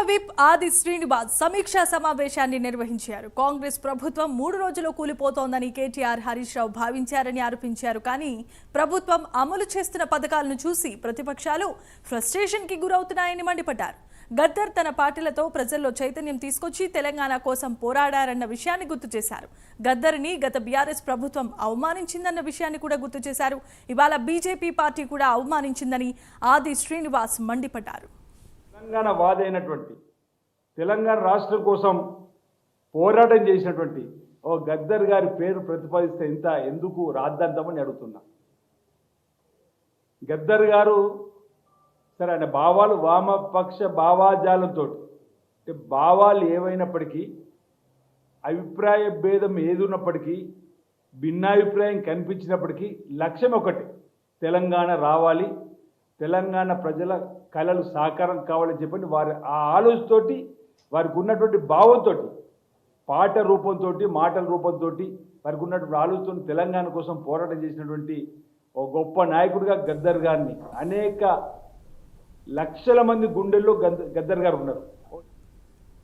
Whip ఆది శ్రీనివాస్ సమీక్షా సమావేశాన్ని నిర్వహించారు. కాంగ్రెస్ ప్రభుత్వం 3 రోజుల్లో కూలిపోతోందని కేటీఆర్, హరీష్ రావు భావించారని ఆరోపించారు. కానీ ప్రభుత్వం అమలు చేస్తున్న పథకాలను చూసి ప్రతిపక్షాలు ఫ్రస్ట్రేషన్ కి గురవుతున్నాయని మండిపడ్డారు. గద్దర్ తన పార్టీలతో ప్రజల్లో చైతన్యం తీసుకొచ్చి తెలంగాణ కోసం పోరాడారన్న విషయాన్ని గుర్తు చేశారు. గద్దర్ని గత బీఆర్ఎస్ ప్రభుత్వం అవమానించిందన్న విషయాన్ని కూడా గుర్తు చేశారు. ఇవాళ బీజేపీ పార్టీ కూడా అవమానించిందని ఆది శ్రీనివాస్ మండిపడ్డారు. తెలంగాణ వాదైనటువంటి తెలంగాణ రాష్ట్రం కోసం పోరాటం చేసినటువంటి ఓ గద్దర్ గారి పేరు ప్రతిపాదిస్తే ఎందుకు రాద్ధాంతమని అడుగుతున్నా. గద్దర్ గారు సరే ఆయన భావాలు వామపక్ష భావాజాలంతో అంటే భావాలు ఏవైనప్పటికీ అభిప్రాయ భేదం ఏదున్నప్పటికీ భిన్నాభిప్రాయం కనిపించినప్పటికీ లక్ష్యం ఒకటి, తెలంగాణ రావాలి, తెలంగాణ ప్రజల కళలు సాకారం కావాలని చెప్పని వారి ఆ ఆలోచనతోటి వారికి ఉన్నటువంటి భావంతో పాట రూపంతో మాటల రూపంతో వారికి ఉన్నటువంటి ఆలోచనతో తెలంగాణ కోసం పోరాటం చేసినటువంటి ఒక గొప్ప నాయకుడిగా గద్దర్ గారిని అనేక లక్షల మంది గుండెల్లో గద్దర్ గారు ఉన్నారు.